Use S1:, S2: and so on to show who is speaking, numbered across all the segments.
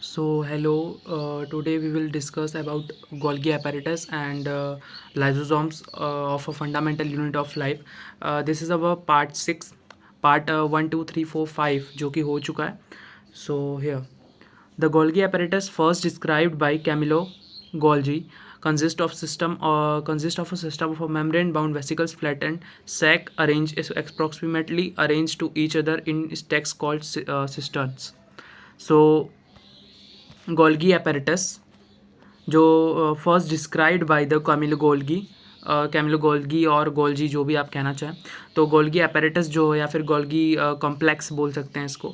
S1: Hello. Today we will discuss about Golgi apparatus and lysosomes of a fundamental unit of life. This is our part 6, part 1, 2, 3, 4, 5 जो कि हो चुका है. So here, the Golgi apparatus first described by Camillo Golgi consists of a system of a membrane-bound vesicles flattened sac arranged approximately arranged to each other in stacks called cisterns. So Golgi apparatus जो first described by the Camillo Golgi और Golgi जो भी आप कहना चाहें. तो Golgi apparatus जो है या फिर गोल्गी कॉम्प्लेक्स बोल सकते हैं इसको.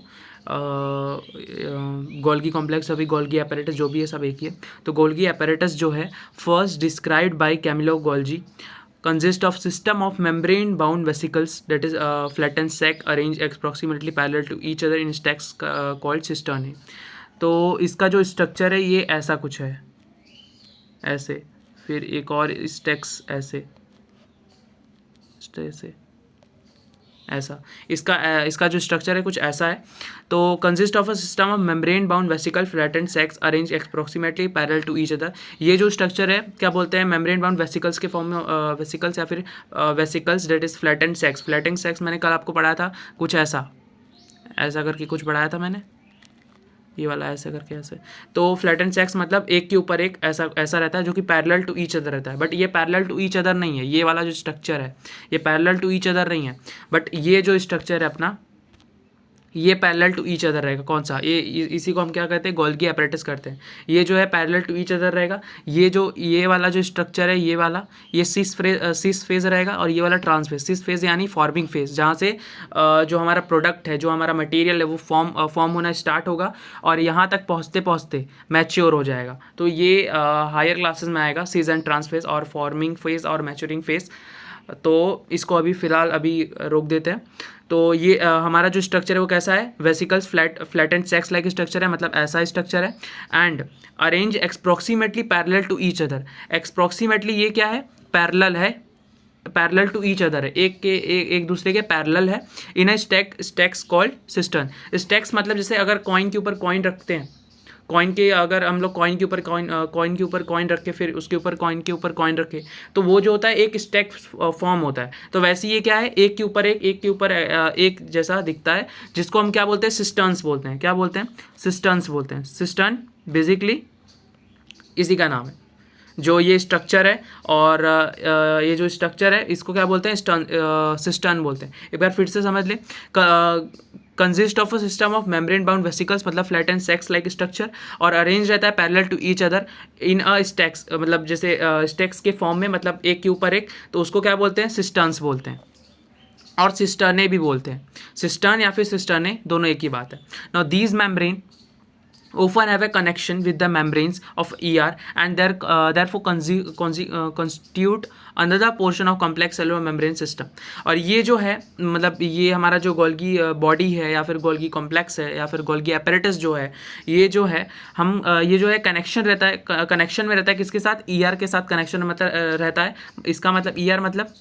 S1: गोल्गी कॉम्प्लेक्स अभी गोल्गी apparatus जो भी है सब एक ही है. तो गोल्गी apparatus जो है first described by Camillo Golgi consist of system of membrane bound vesicles that is flattened sac arranged approximately parallel to each other in stacks called cisternae. तो इसका जो स्ट्रक्चर है ये ऐसा कुछ है, ऐसे, फिर एक और स्टैक्स ऐसे ऐसे ऐसा. इसका जो स्ट्रक्चर है कुछ ऐसा है. तो consist of a system of membrane bound vesicle flattened sacs arrange approximately parallel to each other. ये जो स्ट्रक्चर है क्या बोलते हैं, मेम्ब्रेन बाउंड वेसिकल्स के फॉर्म में, वेसिकल्स या फिर vesicles that is flattened sacs. Flattened sacs मैंने कल आपको पढ़ाया था कुछ ऐसा ऐसा करके कुछ पढ़ाया था मैंने, ये वाला ऐसे करके ऐसे. तो फ्लैटेंड सैक्स मतलब एक के ऊपर एक ऐसा ऐसा रहता है जो कि पैरेलल टू ईच अदर रहता है. बट ये पैरेलल टू ईच अदर नहीं है, ये वाला जो स्ट्रक्चर है ये पैरेलल टू ईच अदर नहीं है. बट ये जो स्ट्रक्चर है अपना ये पैरेलल टू ईच अदर रहेगा. कौन सा, ये इसी को हम क्या कहते हैं, गोल्गी apparatus करते हैं. ये जो है पैरेलल टू ईच अदर रहेगा. ये वाला जो स्ट्रक्चर है ये वाला ये सिस फेज रहेगा और ये वाला ट्रांस फेज. सिस फेज यानी फॉर्मिंग फेज, जहाँ से जो हमारा प्रोडक्ट है, जो हमारा मटेरियल है वो फॉर्म होना स्टार्ट होगा और यहाँ तक पहुँचते पहुँचते मैच्योर हो जाएगा. तो ये हायर क्लासेस में आएगा, सिस एंड ट्रांस फेज और फॉर्मिंग फेज और मैच्योरिंग फेज. तो इसको अभी फ़िलहाल अभी रोक देते हैं. तो ये हमारा जो स्ट्रक्चर है वो कैसा है, vesicles flat and sacs like structure है, मतलब ऐसा स्ट्रक्चर है. And arrange approximately parallel to each other. Approximately ये क्या है, पैरेलल है, पैरेलल टू ईच अदर है, एक दूसरे के पैरेलल है. इन a stacks called cistern. Stacks मतलब जैसे अगर कॉइन के ऊपर कॉइन रखते हैं, कॉइन के अगर हम लोग कॉइन के ऊपर कॉइन रख के फिर उसके ऊपर कॉइन रखे तो वो जो होता है एक स्टैक फॉर्म होता है. तो वैसे ये क्या है, एक के ऊपर एक जैसा दिखता है, जिसको हम क्या बोलते हैं, सिस्टर्न्स बोलते हैं. क्या बोलते हैं, सिस्टर्न्स बोलते हैं. सिस्टर्न बेसिकली इसी का नाम है जो ये स्ट्रक्चर है. और ये जो स्ट्रक्चर है इसको क्या बोलते हैं, सिस्टर्न बोलते हैं. एक बार फिर से समझ लें. Consist of a system of membrane bound vesicles मतलब flat and sacs like structure और अरेंज रहता है parallel to each other in a stacks, मतलब जैसे स्टैक्स के फॉर्म में, मतलब एक के ऊपर एक. तो उसको क्या बोलते हैं, सिस्टर्न्स बोलते हैं और सिस्टर्ने भी बोलते हैं. सिस्टर्न या फिर सिस्टर्ने दोनों एक ही बात है. Now these membrane often have a connection with the membranes of ER and therefore constitute another portion of complex cellular membrane system. और ये जो है मतलब ये हमारा जो गोल्गी बॉडी है या फिर गोल्गी कॉम्प्लेक्स है या फिर गोल्गी apparatus जो है, ये जो है हम ये जो है कनेक्शन रहता है, कनेक्शन में रहता है किसके साथ, ER के साथ कनेक्शन मतलब रहता है. इसका मतलब ER मतलब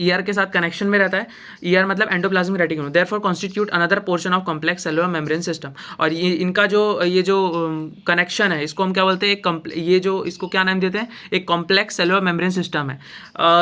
S1: ईआर के साथ कनेक्शन में रहता है. ईआर मतलब endoplasmic reticulum, therefore constitute another portion of complex cellular membrane system. और ये इनका जो कनेक्शन है इसको हम क्या बोलते हैं, ये जो इसको क्या नाम देते हैं, एक कॉम्प्लेक्स सेलुलर मेम्ब्रेन सिस्टम है.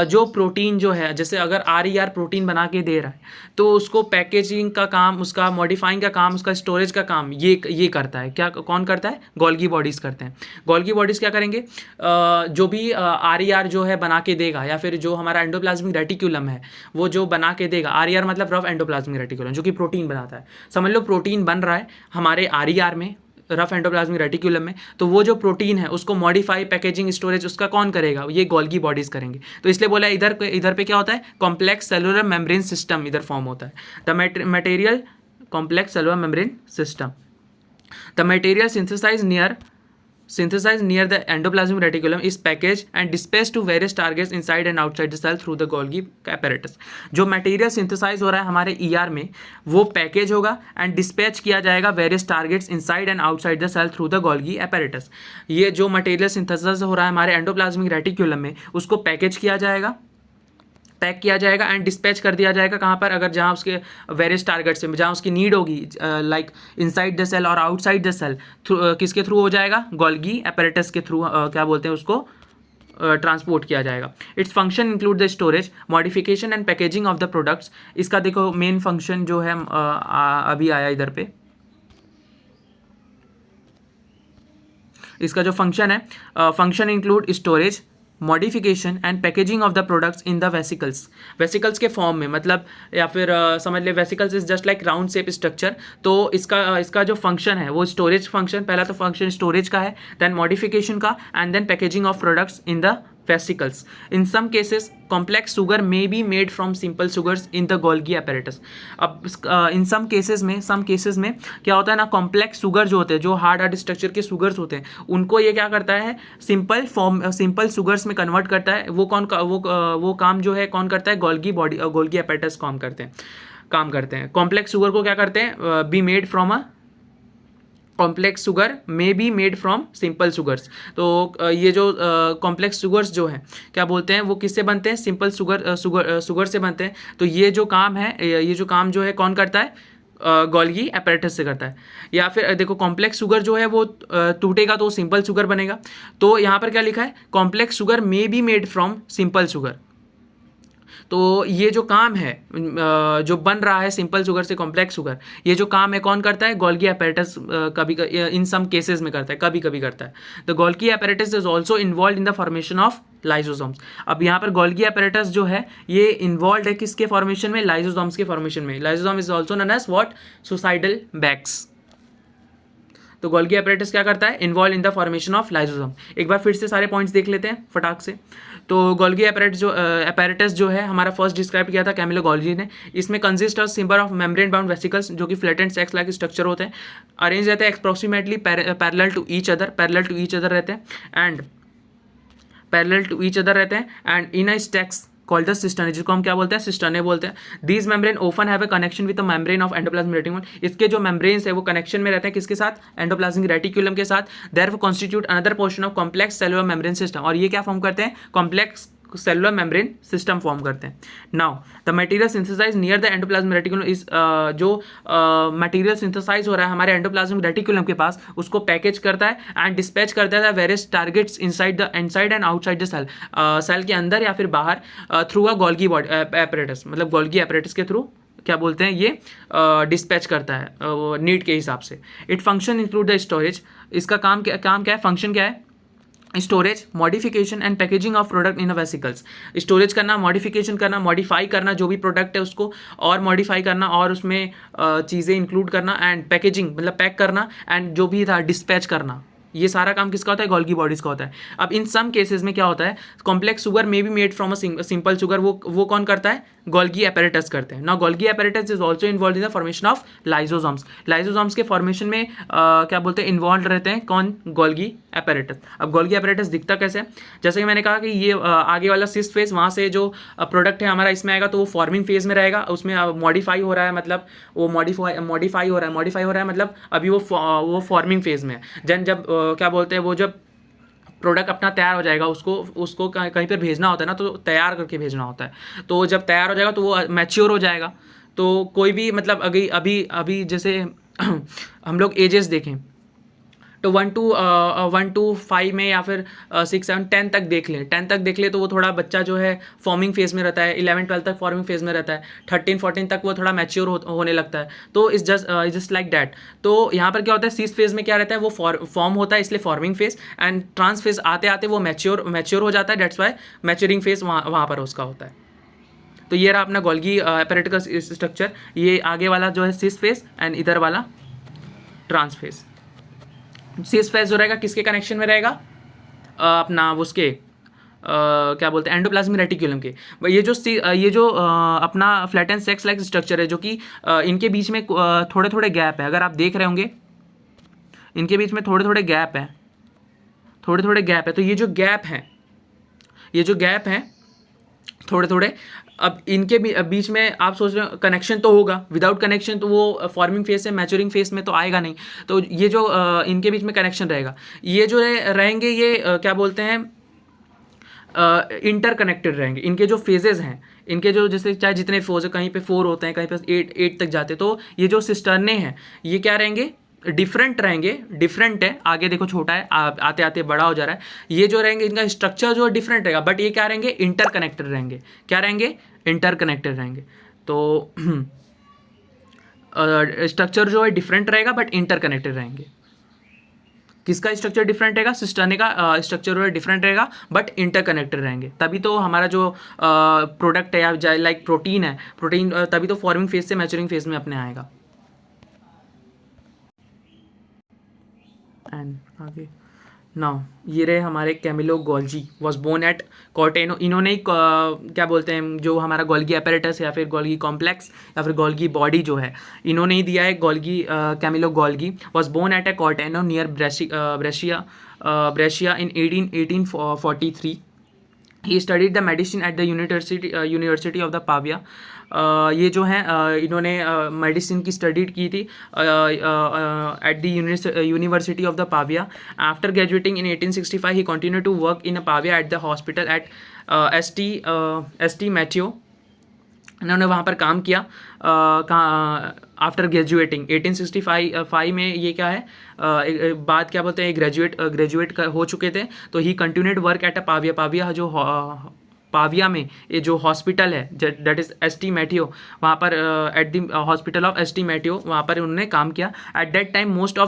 S1: जो प्रोटीन जो है, जैसे अगर आर प्रोटीन बना के दे रहा है तो उसको पैकेजिंग का काम, उसका मॉडिफाइंग का काम, उसका स्टोरेज का काम ये करता है. क्या कौन करता है, गोल्गी बॉडीज़ करते हैं. गोल्गी बॉडीज़ क्या करेंगे, जो भी आर जो है बना के देगा या फिर जो हमारा एंडोप्लाज्मिक रेटिकुलम है वो जो बना के देगा, आर मतलब रफ एंडोप्लाज्मिक रेटिकुलम जो कि प्रोटीन बनाता है. समझ लो प्रोटीन बन रहा है हमारे आर में, रफ एंडोप्लाज्मिक रेटिकुलम में. तो वो जो प्रोटीन है उसको मॉडिफाई, पैकेजिंग, स्टोरेज उसका कौन करेगा, ये गोल्गी बॉडीज़ करेंगे. तो इसलिए बोला इधर पे क्या होता है, कॉम्प्लेक्स सेलुलर मेम्ब्रेन सिस्टम इधर फॉर्म होता है. The material complex cellular membrane system. The material synthesized near the endoplasmic reticulum is packaged and dispatched to various targets inside and outside the cell through the Golgi apparatus. जो material synthesize हो रहा है हमारे ER में वो package होगा and dispatch किया जाएगा various targets inside and outside the cell through the Golgi apparatus. ये जो मटेरियल सिंथेसाइज हो रहा है हमारे एंडोप्लाज्मिक रेटिकुलम में उसको पैकेज किया जाएगा पैक किया जाएगा एंड डिस्पैच कर दिया जाएगा कहाँ पर, अगर जहाँ उसके वेरियस टारगेट्स में जहाँ उसकी नीड होगी, लाइक इनसाइड द सेल और आउटसाइड द सेल, किसके थ्रू हो जाएगा, गोल्गी apparatus के थ्रू, क्या बोलते हैं उसको, ट्रांसपोर्ट किया जाएगा। Its function include the storage, modification and packaging of the products. इसका देखो मेन फंक्शन जो है अभी आया इधर पे, इसका जो फंक्शन है, function include storage, modification and packaging of the products in the vesicles, vesicles के फॉर्म में, मतलब या फिर समझ ले vesicles is just like round shape structure. तो इसका जो फंक्शन है वो स्टोरेज फंक्शन, पहला तो फंक्शन स्टोरेज का है, देन मॉडिफिकेशन का, and then packaging of products in the vesicles. In some cases, complex sugar may be made from simple sugars in the Golgi apparatus. अब इन सम केसेस में क्या होता है ना, कॉम्प्लेक्स शुगर जो होते हैं, जो हार्ड स्ट्रक्चर के शुगर्स होते हैं, उनको ये क्या करता है, सिंपल शुगर्स में कन्वर्ट करता है। वो काम जो है कौन करता है, गोल्गी apparatus काम करते हैं। कॉम्प्लेक्स शुगर को क्या करते हैं, be made from a complex sugar may be made from simple sugars. तो ये जो कॉम्प्लेक्स शुगर्स जो हैं क्या बोलते हैं, वो किससे बनते हैं, सिंपल शुगर से बनते हैं। तो ये जो काम जो है कौन करता है, गोल्गी apparatus से करता है। या फिर देखो कॉम्प्लेक्स शुगर जो है वो टूटेगा तो सिंपल शुगर बनेगा। तो यहाँ पर क्या लिखा है, complex sugar may be made from simple sugar. तो ये जो काम है जो बन रहा है सिंपल शुगर से कॉम्प्लेक्स शुगर, ये जो काम है कौन करता है, गोल्गी apparatus कभी इन सम केसेस में करता है, कभी कभी करता है। The Golgi apparatus is also involve in the formation of lysosomes. अब यहाँ पर गोल्गी apparatus जो है ये इन्वॉल्व है किसके फॉर्मेशन में, लाइसोसोम्स के फॉर्मेशन में। Lysosome is also known as what, suicidal bags. तो गोल्गी apparatus क्या करता है, involve in the formation of lysosome. एक बार फिर से सारे पॉइंट्स देख लेते हैं फटाक से। तो गोल्गी apparatus जो है हमारा फर्स्ट डिस्क्राइब किया था कैमिलो गोल्गी ने। इसमें consist of symbol of membrane bound vesicles, जो कि फ्लैटेंड सेक्स लाइक स्ट्रक्चर होते हैं, अरेंज रहते हैं approximately parallel to each other रहते हैं and in a stacks called the cisternae, जिसको हम क्या बोलते हैं, सिस्टर्ने बोलते हैं। These membrane often have a connection with the membrane of endoplasmic reticulum. इसके जो मेम्ब्रेन्स है वो कनेक्शन में रहते हैं किसके साथ, एंडोप्लाज्मिक रेटिकुलम के साथ। Therefore constitute another portion of complex cellular membrane system, और ये क्या फॉर्म करते हैं, complex cellular membrane system form करते हैं। Now the material synthesize near the endoplasmic reticulum is, जो मटेरियल सिंथेसाइज हो रहा है हमारे एंडोप्लाज्मिक रेटिकुलम के पास, उसको पैकेज करता है एंड डिस्पैच करता है various targets inside and outside the cell के अंदर या फिर बाहर, थ्रू अ गोल्गी apparatus, मतलब गोल्गी apparatus के थ्रू क्या बोलते हैं ये डिस्पैच करता है नीड के हिसाब से। It function include the storage, इसका काम क्या है, फंक्शन क्या है, storage, modification and packaging of product in vesicles. Storage करना, मॉडिफिकेशन करना, मॉडिफाई करना जो भी प्रोडक्ट है उसको और मॉडिफाई करना और उसमें चीज़ें इंक्लूड करना, एंड पैकेजिंग मतलब पैक करना, एंड जो भी था डिस्पैच करना, ये सारा काम किसका होता है, गोल्गी बॉडीज का होता है। अब इन सम केसेस में क्या होता है, complex sugar may be made from a simple sugar, वो कौन करता है, गोल्गी apparatus करते हैं। Now Golgi apparatus is also involve in the formation of lysosomes के फॉर्मेशन में क्या बोलते हैं, इन्वॉल्व रहते हैं कौन, गोल्गी apparatus। अब गोल्गी apparatus दिखता कैसे है, जैसे कि मैंने कहा कि ये आगे वाला सिस फेज, वहाँ से जो प्रोडक्ट है हमारा इसमें आएगा तो वो फॉर्मिंग फेज में रहेगा, उसमें मॉडिफाई हो रहा है, मतलब वो मॉडिफाई हो रहा है मतलब अभी वो फॉर्मिंग फेज में है। जब क्या बोलते हैं, वो जब प्रोडक्ट अपना तैयार हो जाएगा, उसको कहीं पर भेजना होता है ना, तो तैयार करके भेजना होता है। तो जब तैयार हो जाएगा तो वो मैच्योर हो जाएगा। तो कोई भी मतलब अभी जैसे हम लोग एजेस देखें तो 1 to 5 में या फिर 6, 7, 10 तक देख लें तो वो थोड़ा बच्चा जो है फॉर्मिंग फेज में रहता है, 11, 12 तक फॉर्मिंग फेज में रहता है, 13, 14 तक वो थोड़ा मैच्योर होने लगता है। तो इस जस्ट लाइक दैट। तो यहाँ पर क्या होता है, सीस फेज में क्या रहता है, वो फॉर्म होता है, इसलिए forming phase, and trans phase आते आते वो मैच्योर हो जाता है, डेट्स वाई मैच्योरिंग फेज वहाँ पर उसका होता है। तो ये रहा अपना गोल्गी apparatus का स्ट्रक्चर। ये आगे वाला जो है सिस फेज एंड इधर वाला ट्रांस फेज। सिस फेज जो रहेगा किसके कनेक्शन में रहेगा, अपना उसके क्या बोलते हैं, एंडोप्लाज्मिक रेटिकुलम के। ये जो अपना फ्लैटेंड सेक्स लाइक स्ट्रक्चर है, जो कि इनके बीच में थोड़े थोड़े गैप है, अगर आप देख रहे होंगे इनके बीच में थोड़े थोड़े गैप है। तो ये जो गैप हैं थोड़े थोड़े, अब इनके बीच में आप सोच रहे हो कनेक्शन तो होगा, विदाउट कनेक्शन तो वो फॉर्मिंग फेज से मैच्योरिंग फेज में तो आएगा नहीं। तो ये जो इनके बीच में कनेक्शन रहेगा, ये जो रहेंगे ये क्या बोलते हैं, इंटरकनेक्टेड रहेंगे। इनके जो फेजेस हैं, इनके जो जैसे चाहे जितने फोर्स है, कहीं पे 4 होते हैं, कहीं पे 8 तक जाते हैं, तो ये जो सिस्टर्ने हैं ये क्या रहेंगे, डिफरेंट रहेंगे। डिफरेंट है, आगे देखो छोटा है, आते आते बड़ा हो जा रहा है। ये जो रहेंगे इनका स्ट्रक्चर जो डिफरेंट रहेगा, बट ये क्या रहेंगे, इंटरकनेक्टेड रहेंगे। क्या रहेंगे, इंटरकनेक्टेड रहेंगे। तो स्ट्रक्चर जो है डिफरेंट रहेगा बट इंटरकनेक्टेड रहेंगे। किसका स्ट्रक्चर डिफरेंट रहेगा, सिस्टर्ने का स्ट्रक्चर जो है डिफरेंट रहेगा बट इंटरकनेक्टेड रहेंगे। तभी तो हमारा जो प्रोडक्ट है या लाइक प्रोटीन है, प्रोटीन तभी तो फॉर्मिंग फेज से मैच्योरिंग फेज में अपने आएगा। एंड आगे नाउ ये रहे हमारे Camillo Golgi was born at Corteno. इन्होंने क्या बोलते हैं, जो हमारा गोल्गी अपैरेटस या फिर गोल्गी कॉम्प्लेक्स या फिर गोल्गी बॉडी जो है, इन्होंने ही दिया है। Golgi Camillo Golgi was born at a Corteno near Brescia in 1843। He studied the medicine at the university of the Pavia. ये जो हैं इन्होंने मेडिसिन की स्टडी की थी at the university of the Pavia. After graduating in 1865 he continue to work in Pavia at the hospital at S T Matthew. इन्होंने वहाँ पर काम किया आफ्टर ग्रेजुएटिंग 1865 में। ये क्या है, बाद क्या बोलते हैं, ग्रेजुएट हो चुके थे। तो he continued work at a Pavia. Pavia जो पाविया में ये जो हॉस्पिटल है that is S T Matteo, वहाँ पर at the hospital of S T Matteo, वहाँ पर उन्होंने काम किया। At that time most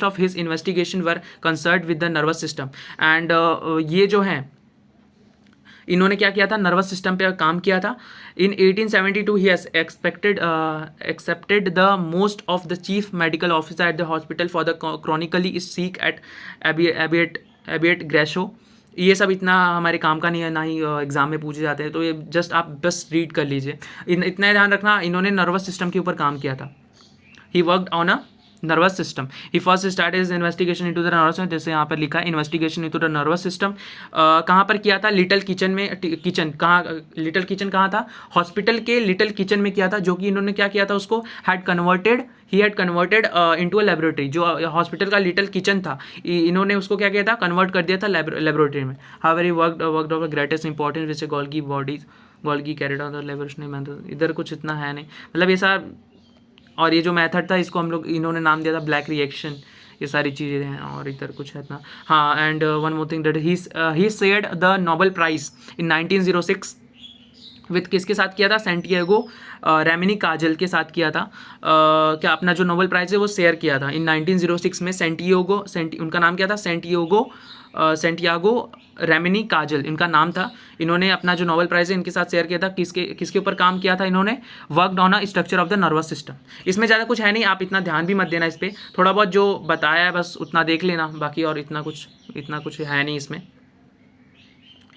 S1: of his investigation were concerned with the nervous system. And ये जो हैं इन्होंने क्या किया था, नर्वस सिस्टम पे काम किया था। In 1872 he has accepted the most of the chief medical officer at the hospital for the chronically sick at Abbiategrasso. ये सब इतना हमारे काम का नहीं है, ना ही एग्जाम में पूछे जाते हैं, तो ये जस्ट आप बस रीड कर लीजिए। इतना ध्यान रखना, इन्होंने नर्वस सिस्टम के ऊपर काम किया था। He worked on a nervous system. He first start is investigation into the nervous system, जैसे यहाँ पर लिखा है investigation into the nervous system. कहाँ पर किया था, लिटिल किचन में। किचन कहाँ, लिटिल किचन कहाँ था, हॉस्पिटल के लिटिल किचन में किया था, जो कि इन्होंने क्या किया था, उसको he had converted into a laboratory. जो हॉस्पिटल का लिटिल किचन था, इन्होंने उसको क्या किया था, कन्वर्ट कर दिया था लेबोरेटरी में। However he worked of the greatest importance which Golgi bodies Golgi carried on the laboratory method. इधर कुछ इतना है नहीं, मतलब ये सारा। और ये जो मेथड था इसको हम लोग, इन्होंने नाम दिया था ब्लैक रिएक्शन। ये सारी चीज़ें हैं, और इधर कुछ है इतना। हाँ, and one more thing that he shared the Nobel prize in 1906 with किसके साथ किया था, सैंटियागो रेमिनी काजल के साथ किया था। क्या अपना जो नोबेल प्राइज़ है वो शेयर किया था इन 1906 में। उनका नाम क्या था, सेंटियागो रेमिनी काजल इनका नाम था। इन्होंने अपना जो नोबेल प्राइज़ है इनके साथ शेयर किया था। किसके ऊपर काम किया था इन्होंने, worked on a structure of the nervous system. इसमें ज़्यादा कुछ है नहीं, आप इतना ध्यान भी मत देना इस पर। थोड़ा बहुत जो बताया है बस उतना देख लेना, बाकी और इतना कुछ है नहीं इसमें।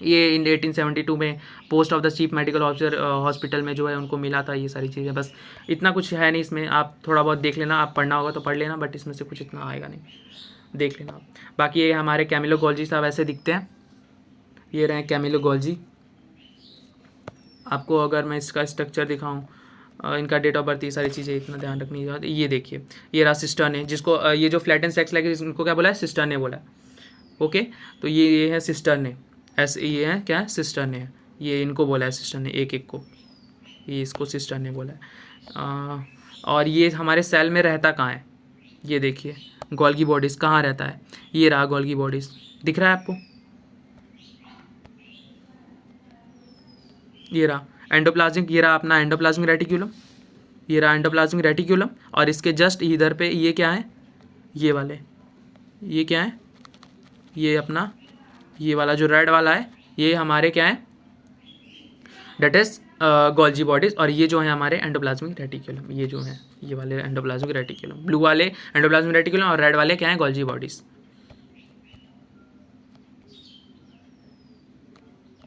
S1: ये इन 1872 में post of the chief medical officer hospital में जो है उनको मिला था। ये सारी चीज़ें, बस इतना कुछ है नहीं इसमें, आप थोड़ा बहुत देख लेना। आप पढ़ना होगा तो पढ़ लेना, बट इसमें से कुछ इतना आएगा नहीं, देख लेना आप। बाकी ये हमारे कैमिलो गोल्जी साहब ऐसे दिखते हैं। ये रहे कैमिलो गोल्जी। आपको अगर मैं इसका स्ट्रक्चर दिखाऊँ, इनका डेट ऑफ बर्थ, ये सारी चीज़ें इतना ध्यान रखनी है। ये देखिए, ये रहा सिस्टर्ने, जिसको ये जो फ्लैटन सेक्स लगे इनको क्या बोला है, सिस्टर्ने बोला है। ओके, तो ये है सिस्टर्ने, ऐसे ये है क्या है, सिस्टर्ने है। ये इनको बोला है सिस्टर्ने, एक एक को, ये इसको सिस्टर्ने बोला है। और ये हमारे सेल में रहता कहाँ है, ये देखिए गोल्गी बॉडीज़ कहाँ रहता है। ये रहा गोल्गी बॉडीज़, दिख रहा है आपको, ये रहा एंडोप्लाज्मिक, ये रहा अपना एंडोप्लाज्मिक रेटिक्यूलम, ये रहा एंडोप्लाज्मिक रेटिक्यूलम। और इसके जस्ट इधर पे ये क्या है, ये वाले, ये क्या है, ये अपना ये वाला जो रेड वाला है, ये हमारे क्या है, डेट इज गोल्जी बॉडीज। और ये जो है हमारे एंडोप्लाज्मिक रेटिक्यूलम, ये जो है ये वाले एंडोप्लाज्मिक रेटिक्यूलम, ब्लू वाले एंडोप्लाज्मिक रेटिक्यूलम और रेड वाले क्या है, Golgi bodies.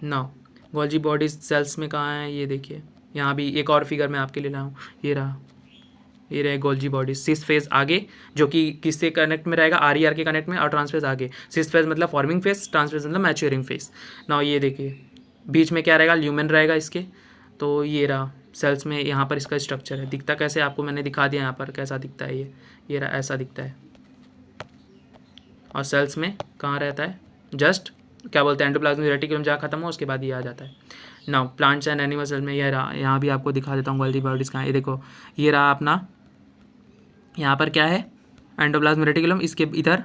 S1: Now Golgi bodies cells में कहाँ है, ये देखिए यहाँ भी एक और फिगर मैं आपके लिए लाया हूँ। ये रहा, ये रहे गोल्जी बॉडीज। सिस फेज आगे, जो कि किससे कनेक्ट में रहेगा, आर के कनेक्ट में, और ट्रांसफेज आगे। सिस फेज मतलब फॉर्मिंग फेज, ट्रांसफेज मतलब मैच्योरिंग फेज। नाउ ये देखिए बीच में क्या रहेगा, ल्यूमेन रहेगा इसके। तो ये रहा सेल्स में, यहाँ पर इसका स्ट्रक्चर है। दिखता कैसे आपको मैंने दिखा दिया यहाँ पर कैसा दिखता है। ये रहा, ऐसा दिखता है। और सेल्स में कहाँ रहता है, जस्ट क्या बोलते हैं एंडोप्लाज्मिक रेटिकुलम जहाँ खत्म हो उसके बाद ये आ जाता है। Now plants and animal cell में ये रहा, यहाँ भी आपको दिखा देता हूँ गोल्गी बॉडीज़ कहाँ है। ये देखो ये रहा अपना, यहाँ पर क्या है एंडोप्लाज्मिक रेटिकुलम, इसके इधर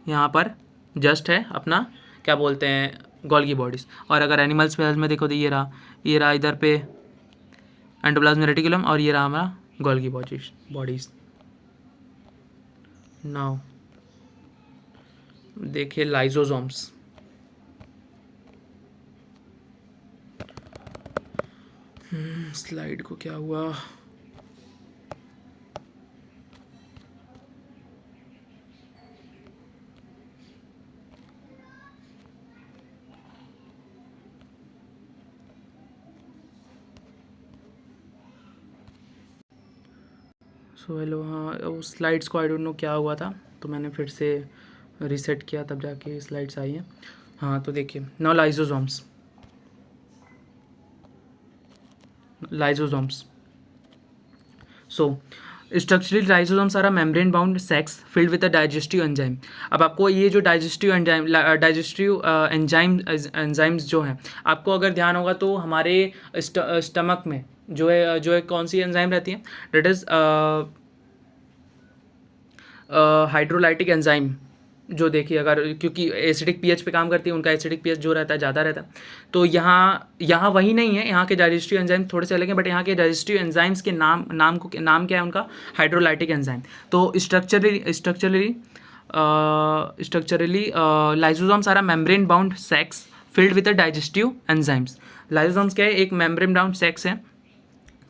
S1: यहाँ पर जस्ट है अपना क्या बोलते हैं गोल्गी बॉडीज़। और अगर एनिमल सेल्स में देखो तो ये रहा इधर पे एंडोप्लाज्मिक रेटिकुलम और ये रहा हमारा गोल्गी बॉडीज़। नाउ देखिए लाइजोसोम्स। स्लाइड को क्या हुआ, सो हेलो। हाँ उस स्लाइड्स को आई डोंट नो क्या हुआ था, तो मैंने फिर से रीसेट किया तब जाके स्लाइड्स आई हैं। हाँ तो देखिए now lysosomes. So structurally lysosomes are a membrane bound sacs filled with a digestive enzyme. अब आपको ये जो डाइजेस्टिव एंजाइम्स जो हैं, आपको अगर ध्यान होगा तो हमारे स्टमक में जो है कौन सी एंजाइम रहती है, दैट इज़ हाइड्रोलाइटिक एंजाइम। जो देखिए अगर क्योंकि एसिडिक पीएच पे काम करती है, उनका एसिडिक पीएच जो रहता है ज़्यादा रहता है। तो यहाँ वही नहीं है, यहाँ के डाइजेस्टिव एंजाइम थोड़े से अलग हैं, बट यहाँ के डाइजेस्टिव एंजाइम्स के नाम क्या है उनका, हाइड्रोलाइटिक एंजाइम। तो structurally lysosomes are a membrane bound sacs filled with the digestive enzymes. Lysosomes क्या है, एक मेम्ब्रेन बाउंड सैक्स है,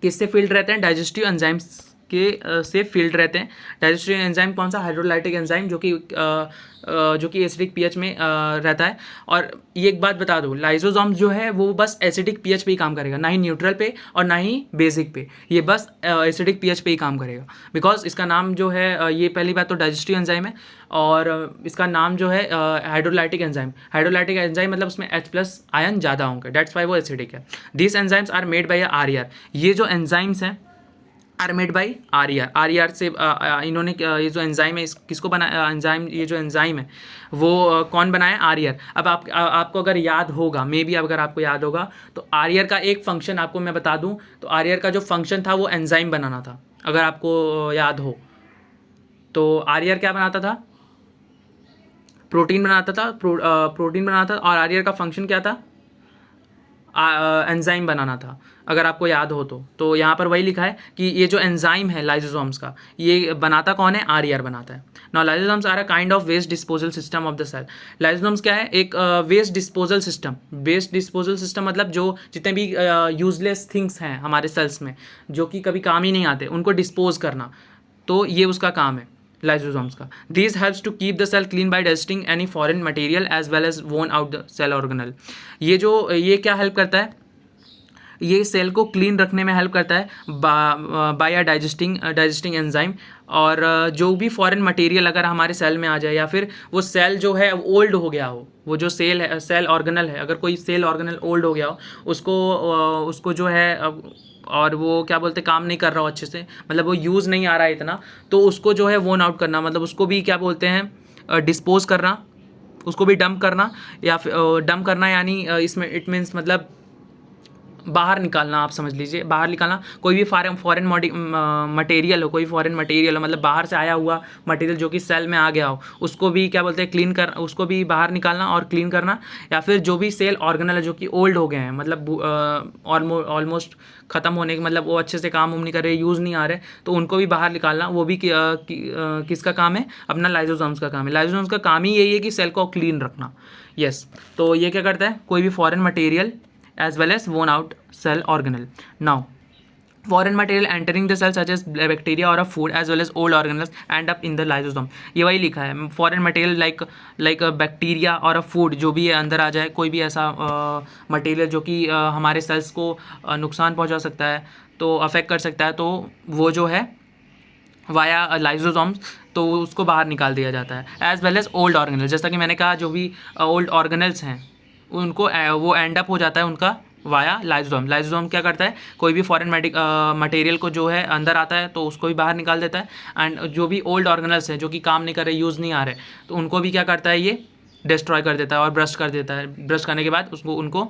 S1: किससे फील्ड रहते हैं, डाइजेस्टिव एंजाइम्स के से फील्ड रहते हैं। डाइजेस्टिव एंजाइम कौन सा, हाइड्रोलाइटिक एंजाइम, जो कि एसिडिक पीएच में रहता है। और ये एक बात बता दूँ, लाइसोसोम्स जो है वो बस एसिडिक पीएच पे ही काम करेगा, ना ही न्यूट्रल पे और ना ही बेसिक पे, ये बस एसिडिक पीएच पे ही काम करेगा। बिकॉज इसका नाम जो है ये पहली बात तो डाइजेस्टिव एंजाइम है, और इसका नाम जो है हाइड्रोलाइटिक एंजाइम मतलब उसमें H+ आयन ज़्यादा होंगे, डेट्स वाई वो एसिडिक है। These enzymes are made by RER। ये जो एंजाइम्स हैं आर मेड बाई RER से इन्होंने ये जो एंजाइम है किसको बनाया, एंजाइम ये जो एंजाइम है वो कौन बनाया, RER। अब आपको अगर याद होगा, मे बी अगर आपको याद होगा तो RER का एक फंक्शन आपको मैं बता दूं, तो RER का जो फंक्शन था वो एंजाइम बनाना था, अगर आपको याद हो तो। RER क्या बनाता था, प्रोटीन बनाता था, प्रोटीन बनाता था, और RER का फंक्शन क्या था, एंजाइम बनाना था, अगर आपको याद हो तो यहाँ पर वही लिखा है कि ये जो एंजाइम है लाइसोसोम्स का, ये बनाता कौन है, RER बनाता है। Now lysosomes are a kind of waste disposal system of the cell. Lysosomes क्या है, एक वेस्ट डिस्पोजल सिस्टम मतलब जो जितने भी यूजलेस थिंग्स हैं हमारे सेल्स में जो कि कभी काम ही नहीं आते, उनको डिस्पोज करना, तो ये उसका काम है लाइसोसोम्स का। This helps to keep the cell clean by digesting any foreign material as well as worn out the cell organelle. ये क्या हेल्प करता है, ये सेल को क्लीन रखने में हेल्प करता है बाय अ डाइजेस्टिंग एंजाइम। और जो भी फॉरेन मटेरियल अगर हमारे सेल में आ जाए, या फिर वो सेल जो है ओल्ड हो गया हो, वो जो सेल ऑर्गेनल है, अगर कोई सेल ऑर्गेनल ओल्ड हो गया हो, उसको जो है और वो क्या बोलते काम नहीं कर रहा हो अच्छे से, मतलब वो यूज़ नहीं आ रहा है इतना, तो उसको जो है वोन आउट करना, मतलब उसको भी क्या बोलते हैं डिस्पोज करना, उसको भी डंप करना, या फिर डंप करना यानी इसमें इट मीन्स मतलब बाहर निकालना, आप समझ लीजिए बाहर निकालना। कोई भी फॉरेन मटेरियल हो, कोई फॉरेन मटेरियल हो, मतलब बाहर से आया हुआ मटेरियल जो कि सेल में आ गया हो, उसको भी क्या बोलते हैं उसको भी बाहर निकालना और क्लीन करना। या फिर जो भी सेल ऑर्गेनल है जो कि ओल्ड हो गए हैं, मतलब ऑलमोस्ट ख़त्म होने के, मतलब वो अच्छे से काम नहीं कर रहे, यूज़ नहीं आ रहे, तो उनको भी बाहर निकालना, वो भी किसका काम है, अपना लाइसोसोम्स का काम है। लाइसोसोम्स का काम ही यही है कि सेल को क्लीन रखना। यस, तो ये क्या करता है, कोई भी foreign material as well as worn out cell organelle. Now, foreign material entering the cell such as bacteria or a food as well as old organelles end up in the lysosome. ये वही लिखा है, foreign material like bacteria और अ food जो भी है अंदर आ जाए, कोई भी ऐसा मटेरियल जो कि हमारे सेल्स को नुकसान पहुंचा सकता है, तो अफेक्ट कर सकता है, तो वो जो है वाया लाइसोसोम्स, तो उसको बाहर निकाल दिया जाता है। As well as old organelles, जैसा कि मैंने कहा जो भी ओल्ड ऑर्गेनल्स हैं उनको वो एंड अप हो जाता है उनका वाया लाइसोसोम। लाइसोसोम क्या करता है, कोई भी फॉरेन मटेरियल को जो है अंदर आता है तो उसको भी बाहर निकाल देता है। एंड जो भी ओल्ड ऑर्गेनल्स हैं जो कि काम नहीं कर रहे, यूज़ नहीं आ रहे, तो उनको भी क्या करता है, ये डिस्ट्रॉय कर देता है और ब्रश कर देता है, ब्रश करने के बाद उसको उनको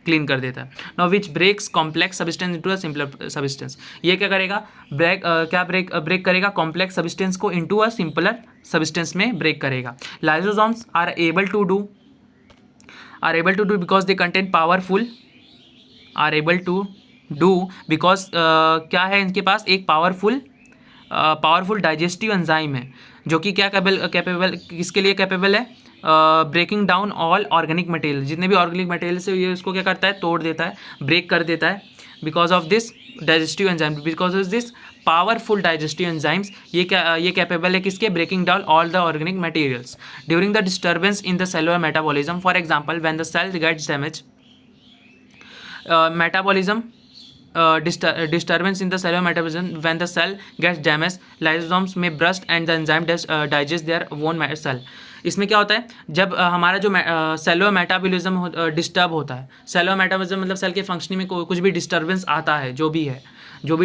S1: क्लीन कर देता है। Now which breaks complex substance into a simpler substance, ये क्या करेगा, ब्रेक करेगा कॉम्प्लेक्स सब्सटेंस को इनटू अ सिंपलर सब्सटेंस में ब्रेक करेगा। Lysosomes are able to do because they contain because क्या है, इनके पास एक पावरफुल डाइजेस्टिव एंजाइम है जो कि क्या कैपेबल किसके लिए कैपेबल है, breaking down all organic material, जितने भी ऑर्गेनिक मटेरियल से ये उसको क्या करता है, तोड़ देता है, ब्रेक कर देता है। Because of this digestive enzyme, because of this powerful digestive enzymes, ये कैपेबल है किसके, breaking down all the organic materials during the disturbance in the cellular metabolism. For example when the cell gets damage, metabolism disturbance in the cellular metabolism, when the cell gets damaged, lysosomes may burst and the enzyme digest their own cell। इसमें क्या होता है, जब हमारा जो cellular metabolism disturb होता है, cellular metabolism मतलब सेल के फंक्शनिंग में कुछ भी डिस्टर्बेंस आता है, जो भी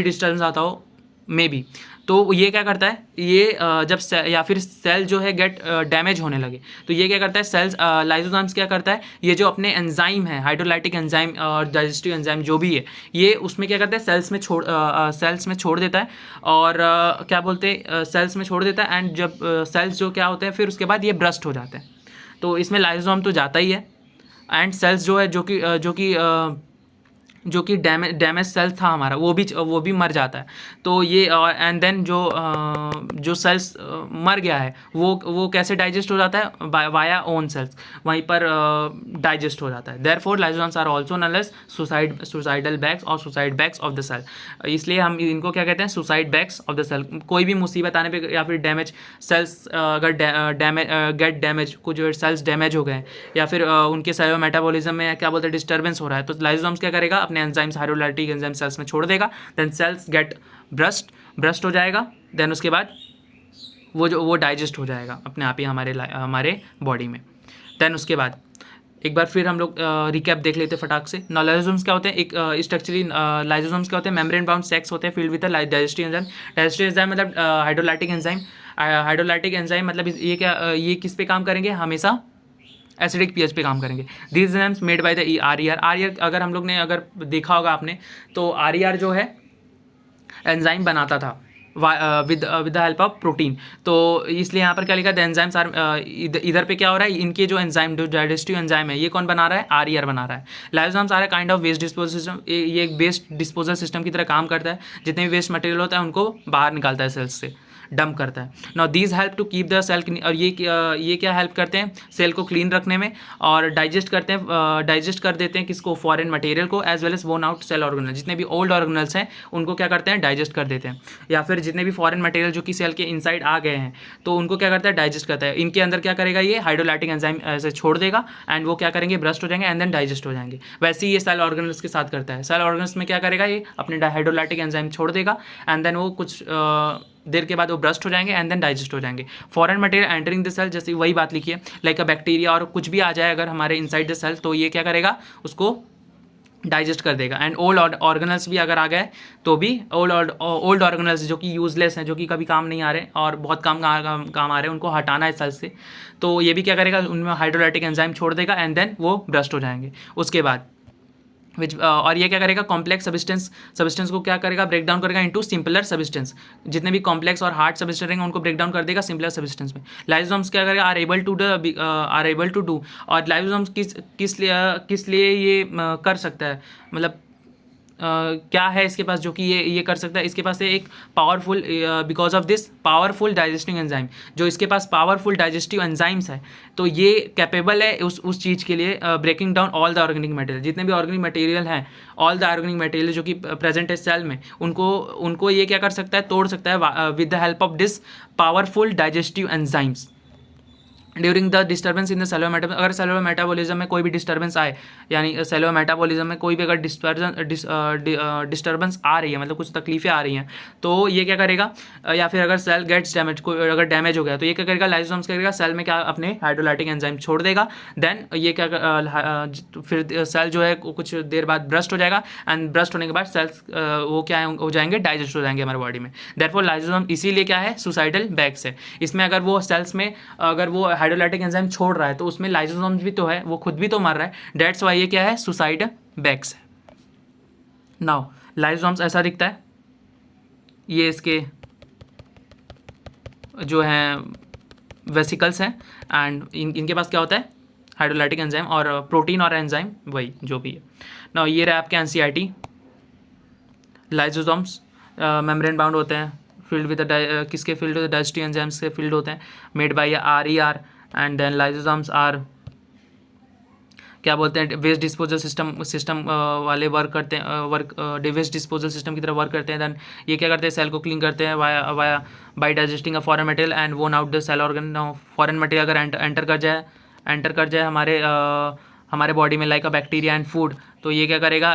S1: डिस्टर्बेंस आता हो मे बी, तो ये क्या करता है, ये जब या फिर सेल जो है गेट डैमेज होने लगे, तो ये क्या करता है, सेल्स लाइसोसोम्स क्या करता है, ये जो अपने एंजाइम है, हाइड्रोलाइटिक एंजाइम और डाइजेस्टिव एंजाइम जो भी है, ये उसमें क्या करता है, सेल्स में छोड़ देता है, और क्या बोलते हैं, सेल्स में छोड़ देता है, एंड जब सेल्स जो क्या होते हैं फिर उसके बाद ये ब्रस्ट हो जाते हैं। तो इसमें लाइसोसोम तो जाता ही है, एंड सेल्स जो है जो कि डैमेज सेल्स था हमारा, वो भी मर जाता है। तो ये एंड देन जो सेल्स मर गया है वो कैसे डाइजेस्ट हो जाता है, वाया ओन सेल्स, वहीं पर डाइजेस्ट हो जाता है। Therefore lysosomes are also known as suicidal bags और suicide bags of the cell. इसलिए हम इनको क्या कहते हैं, suicide bags of the cell. कोई भी मुसीबत आने पे या फिर डैमेज सेल्स अगर गेट डैमेज, कुछ सेल्स डैमेज हो गए या फिर उनके सेलुलर मेटाबॉलिज्म में क्या बोलते हैं डिस्टर्बेंस हो रहा है, तो लाइसोसोम्स क्या करेगा, अपने एंजाइम्स हाइड्रोलाइटिक एंजाइम सेल्स में छोड़ देगा, देन सेल्स गेट ब्रस्ट हो जाएगा, देन उसके बाद वो डाइजेस्ट हो जाएगा अपने आप ही हमारे बॉडी में। देन उसके बाद एक बार फिर हम लोग रिकैप देख लेते हैं फटाक से। लाइसोसोम्स क्या होते हैं, एक स्ट्रक्चरली लाइसोसोम्स क्या होते हैं, मेम्ब्रेन बाउंड सैक्स होते हैं filled with digestive enzyme. Digestive enzyme मतलब हाइड्रोलाइटिक एंजाइम मतलब ये किस पे काम करेंगे, हमेशा एसिडिक पीएच पे काम करेंगे। These enzymes made by the are अगर हम लोग ने अगर देखा होगा आपने, तो आर जो है एंजाइम बनाता था with the help of protein. तो इसलिए यहाँ पर क्या लिखा, द एंजाइम्स आर, इधर पे क्या हो रहा है, इनके जो एंजाइम जो डाइजेस्टिव एंजाइम है ये कौन बना रहा है, आर बना रहा है। Lysosomes are a kind of waste disposal system, ये एक वेस्ट डिस्पोजल सिस्टम की तरह काम करता है, जितने भी वेस्ट मटेरियल होता है उनको बाहर निकालता है सेल्स से, डंप करता है। Now these help to keep the cell, और ये क्या हेल्प करते हैं, सेल को क्लीन रखने में, और डाइजेस्ट कर देते हैं किसको, फॉरेन मटेरियल को, as well as worn out cell organelle, जितने भी ओल्ड ऑर्गेनल्स हैं उनको क्या करते हैं, डाइजेस्ट कर देते हैं, या फिर जितने भी फॉरेन मटेरियल जो कि सेल के इनसाइड आ गए हैं तो उनको क्या करता है, डाइजेस्ट करता है। इनके अंदर क्या करेगा, ये हाइड्रोलाइटिक एंजाइम ऐसे छोड़ देगा, एंड वो क्या करेंगे, ब्रस्ट हो जाएंगे एंड देन डाइजेस्ट हो जाएंगे। वैसे ही ये सेल ऑर्गेनल्स के साथ करता है। सेल ऑर्गेनल्स में क्या करेगा, ये अपने हाइड्रोलाइटिक एंजाइम छोड़ देगा, एंड देन वो कुछ देर के बाद वो ब्रस्ट हो जाएंगे एंड देन डाइजेस्ट हो जाएंगे। Foreign material entering the cell, जैसे वही बात लिखी है, लाइक अ बैक्टीरिया और कुछ भी आ जाए अगर हमारे इनसाइड द सेल, तो ये क्या करेगा, उसको डाइजेस्ट कर देगा। एंड ओल्ड ऑर्गेनल्स भी अगर आ गए तो भी ओल्ड ऑर्गेनल्स जो कि यूजलेस हैं, जो कि कभी काम नहीं आ रहे और बहुत काम आ रहे हैं, उनको हटाना है सेल से, तो ये भी क्या करेगा, उनमें हाइड्रोलाइटिक एंजाइम छोड़ देगा एंड देन वो ब्रस्ट हो जाएंगे उसके बाद। और ये क्या करेगा, कॉम्प्लेक्स सब्सटेंस को क्या करेगा, ब्रेक डाउन करेगा इनटू सिंपलर सब्सटेंस। जितने भी कॉम्प्लेक्स और हार्ड सब्सटेंस रहेंगे उनको ब्रेक डाउन कर देगा सिंपलर सब्सटेंस में। लाइसोसोम्स क्या करेगा, आर एबल टू डू, और लाइसोसोम्स किस लिए ये कर सकता है, मतलब क्या है इसके पास जो कि ये कर सकता है, इसके पास है एक powerful, because of this powerful digesting enzyme, जो इसके पास पावरफुल डाइजेस्टिव एंजाइम्स है, तो ये कैपेबल है उस चीज़ के लिए, breaking down all the organic material, जितने भी ऑर्गेनिक मटेरियल हैं, ऑल द ऑर्गेनिक मटेरियल जो कि प्रेजेंट है सेल में, उनको ये क्या कर सकता है, तोड़ सकता है with the help of this powerful digestive enzymes during the disturbance in the cellular metabolism. अगर सेलुलर मेटाबॉलिज्म में कोई भी डिस्टर्बेंस आए, यानी सेलुलर मेटाबॉलिज्म में कोई भी अगर डिस्टर्बेंस आ रही है, मतलब कुछ तकलीफें आ रही हैं, तो ये क्या करेगा, या फिर अगर सेल गेट्स डैमेज, कोई अगर डैमेज हो गया तो ये क्या करेगा, लाइसोसोम्स क्या करेगा, सेल में क्या अपने हाइड्रोलाइटिक एंजाइम छोड़ देगा, देन ये क्या फिर सेल जो है कुछ देर बाद ब्रस्ट हो जाएगा, एंड ब्रस्ट होने के बाद सेल्स वो क्या हो जाएंगे, डाइजेस्ट हो जाएंगे हमारे बॉडी में। देयरफॉर लाइसोसोम इसीलिए क्या है, सुसाइडल बैग्स है। इसमें अगर वो सेल्स में अगर वो हाइड्रोलाइटिक एंजाइम छोड़ रहा है तो उसमें लाइसोसोम्स भी तो है, वो खुद भी तो मर रहा है, डेट्स वाई ये क्या है, सुसाइड बैक्स है। नाउ लाइसोसोम्स ऐसा दिखता है, ये इसके जो हैं वेसिकल्स हैं, एंड इनके पास क्या होता है, हाइड्रोलाइटिक एंजाइम और प्रोटीन और एंजाइम वही जो भी है। नाउ ये रहा आपके एनसीईआरटी। लाइसोसोम्स मेम्ब्रेन बाउंड होते हैं, फिल्ड विद किसके फील्ड होते हैं, डाइजेस्टिव एंजाइम्स के फील्ड होते हैं, made by RER, and then lysosomes are क्या बोलते हैं, वेस्ट डिस्पोजल सिस्टम वाले वर्क करते हैं, वेस्ट डिस्पोजल सिस्टम की तरह वर्क करते हैं। देन ये क्या करते हैं, सेल को क्लीन करते हैं via by digesting a foreign material and worn out the cell organ. Foreign material अगर एंटर कर जाए हमारे बॉडी में like a bacteria and food, तो ये क्या करेगा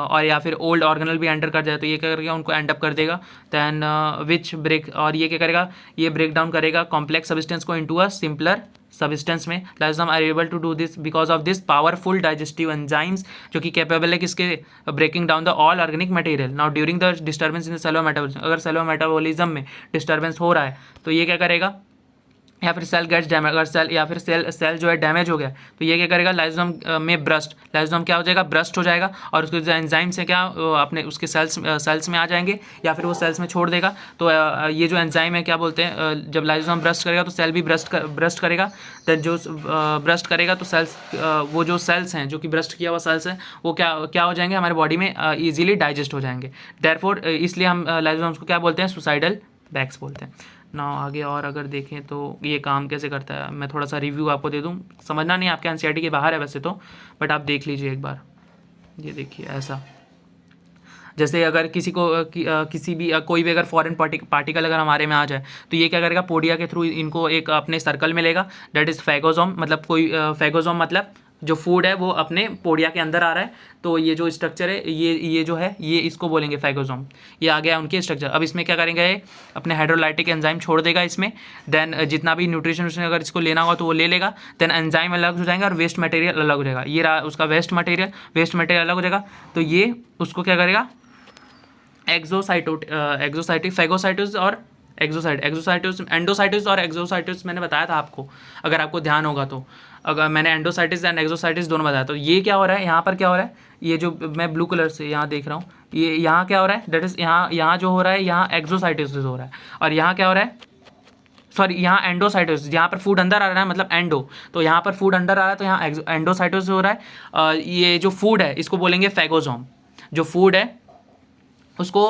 S1: और या फिर ओल्ड ऑर्गेनल भी एंटर कर जाए तो ये क्या करेगा, उनको एंड अप कर देगा। दैन विच ब्रेक, और ये क्या करेगा, ये ब्रेक डाउन करेगा कॉम्प्लेक्स सब्सटेंस को इनटू अ सिंपलर सब्सटेंस में। Lysosome are able to do this because of this powerful digestive enzymes, जो कि कैपेबल है किसके, breaking down the all organic material. Now during the disturbance in the cellular metabolism, अगर cellular metabolism में disturbance हो रहा है तो ये क्या करेगा, या फिर सेल गेट्स डैमेज, अगर सेल जो है डैमेज हो गया तो ये क्या करेगा, लाइसोसोम में ब्रस्ट, लाइसोसोम क्या हो जाएगा, ब्रस्ट हो जाएगा, और उसके जो एंजाइम्स हैं क्या अपने उसके सेल्स में आ जाएंगे, या फिर वो सेल्स में छोड़ देगा। तो ये जो एंजाइम है क्या बोलते हैं, जब लाइसोसोम ब्रस्ट करेगा तो सेल भी ब्रस्ट करेगा। देन जो ब्रस्ट करेगा तो सेल्स, वो जो सेल्स हैं जो कि ब्रस्ट किया हुआ सेल्स हैं वो क्या हो जाएंगे, हमारे बॉडी में ईजिली डाइजेस्ट हो जाएंगे। देयरफॉर इसलिए हम लाइसोसोम्स को क्या बोलते हैं, सुसाइडल बैग्स बोलते हैं। ना आगे और अगर देखें तो ये काम कैसे करता है, मैं थोड़ा सा रिव्यू आपको दे दूँ, समझना नहीं आपके एनसीईआरटी के बाहर है वैसे तो, बट आप देख लीजिए एक बार। ये देखिए ऐसा, जैसे अगर किसी को किसी भी कोई भी अगर फॉरेन पार्टिकल अगर हमारे में आ जाए तो ये क्या करेगा, पोडिया के थ्रू इनको एक अपने सर्कल में लेगा, दैट इज़ फैगोसोम, मतलब कोई फैगोसोम मतलब जो फूड है वो अपने पोडिया के अंदर आ रहा है, तो ये जो स्ट्रक्चर है ये जो है ये इसको बोलेंगे फैगोसोम। ये आ गया उनके स्ट्रक्चर। अब इसमें क्या करेंगे, अपने हाइड्रोलाइटिक एंजाइम छोड़ देगा इसमें, देन जितना भी न्यूट्रिशन अगर इसको लेना होगा तो वो ले लेगा, देन एंजाइम अलग हो जाएंगे और वेस्ट मटेरियल अलग हो जाएगा। ये रहा उसका वेस्ट मटेरियल अलग हो जाएगा, तो ये उसको क्या करेगा, फैगोसाइटोसिस और एंडोसाइटोसिस और एक्सोसाइटोसिस मैंने बताया था आपको, अगर आपको ध्यान होगा तो, अगर मैंने एंडोसाइटिस एंड एक्सोसाइटिस दोनों बताया। तो ये क्या हो रहा है, यहाँ पर क्या हो रहा है, ये जो मैं ब्लू कलर से यहाँ देख रहा हूँ, ये यहाँ क्या हो रहा है, दैट इज़ यहाँ जो हो रहा है, यहाँ एक्सोसाइटोसिस हो रहा है, और यहाँ क्या हो रहा है, सॉरी यहाँ एंडोसाइटोसिस, जहाँ पर फूड अंदर आ रहा है मतलब एंडो, तो यहाँ पर फूड अंदर आ रहा है तो यहाँ एंडोसाइटोसिस हो रहा है। ये जो फूड है इसको बोलेंगे फैगोसोम, जो फूड है उसको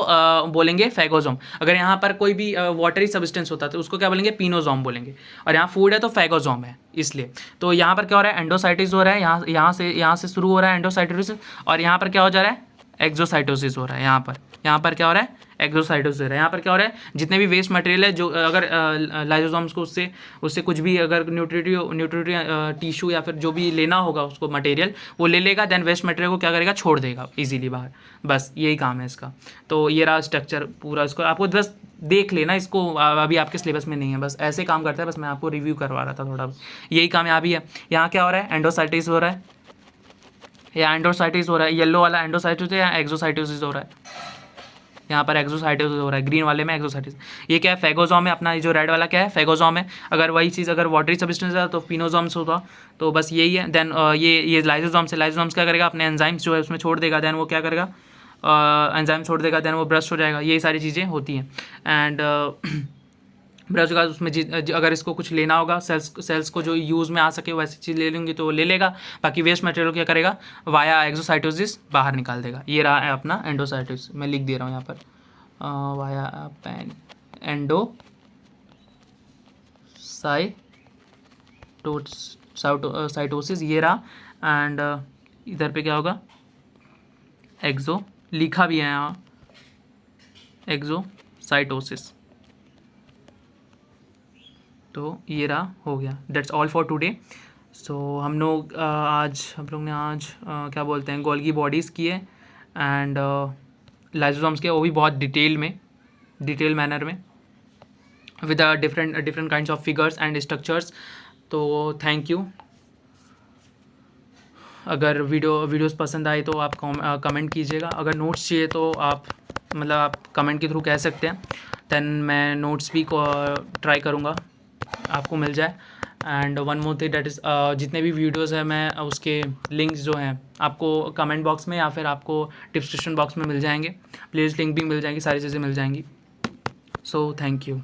S1: बोलेंगे फैगोसोम। अगर यहाँ पर कोई भी वाटरी सब्सटेंस होता है तो उसको क्या बोलेंगे, पिनोसोम बोलेंगे, और यहाँ फूड है तो फैगोसोम है इसलिए। तो यहाँ पर क्या हो रहा है, एंडोसाइटिस हो रहा है, यहाँ से शुरू हो रहा है एंडोसाइटोसिस, और यहाँ पर क्या हो जा रहा है, एक्सोसाइटोसिस हो रहा है। यहाँ पर क्या हो रहा है, एक्सोसाइटोसिस हो रहा है। यहाँ पर क्या हो रहा है, जितने भी वेस्ट मटेरियल है जो अगर लाइसोसोम्स को उससे कुछ भी अगर न्यूट्रिटिव टिश्यू या फिर जो भी लेना होगा उसको मटेरियल वो ले लेगा, देन वेस्ट मटेरियल को क्या करेगा, छोड़ देगा इजीली बाहर। बस यही काम है इसका। तो ये रहा स्ट्रक्चर पूरा, इसको आपको बस देख लेना, इसको अभी आपके सिलेबस में नहीं है, बस ऐसे काम करता है, बस मैं आपको रिव्यू करवा रहा था थोड़ा, यही काम यहाँ भी है। यहाँ क्या हो रहा है, एंडोसाइटिस हो रहा है, या एंडोसाइटिस हो रहा है, येलो वाला एंडोसाइटिस है, या एक्सोसाइटोसिस हो रहा है, यहाँ पर एक्सोसाइटोसिस हो रहा है, ग्रीन वाले में एक्सोसाइटिस। ये क्या है, फैगोसोम है अपना, ये जो रेड वाला क्या है, फैगोसोम है। अगर वही चीज़ अगर वाटरी सब्सटेंस है तो पिनोसोम्स होता, तो बस यही है। देन ये लाइसोसोम्स है, लाइसोसोम्स क्या करेगा, अपने एंजाइम्स जो है उसमें छोड़ देगा, देन वो क्या करेगा, एंजाइम छोड़ देगा, देन वो ब्रश हो जाएगा, यही सारी चीज़ें होती हैं। एंड ब्रश के बाद उसमें अगर इसको कुछ लेना होगा, सेल्स को जो यूज़ में आ सके वैसी चीज़ ले लेंगे तो ले लेगा, बाकी वेस्ट मटेरियल क्या करेगा, वाया एक्सोसाइटोसिस बाहर निकाल देगा। ये रहा है अपना एंडोसाइटोसिस, मैं लिख दे रहा हूँ यहाँ पर, वाया साइटोसिस, ये रहा। एंड इधर पे क्या होगा, एक्सो लिखा भी है यहाँ, एक्सोसाइटोसिस। तो ये रहा, हो गया। That's all for today. सो हम लोग ने आज क्या बोलते हैं, गोल्गी बॉडीज़ की है, एंड लाइसोसोम्स के, वो भी बहुत डिटेल मैनर में, with different kinds of figures and structures. तो थैंक यू। अगर वीडियोस पसंद आए तो आप कमेंट कीजिएगा, अगर नोट्स चाहिए तो आप कमेंट के थ्रू कह सकते हैं, देन मैं नोट्स भी ट्राई करूँगा आपको मिल जाए। And one more thing that is, जितने भी वीडियोज़ हैं मैं उसके लिंक्स जो हैं आपको कमेंट बॉक्स में या फिर आपको डिस्क्रिप्शन बॉक्स में मिल जाएंगे, प्लेलिस्ट लिंक भी मिल जाएंगी, सारी चीज़ें मिल जाएंगी. So thank you.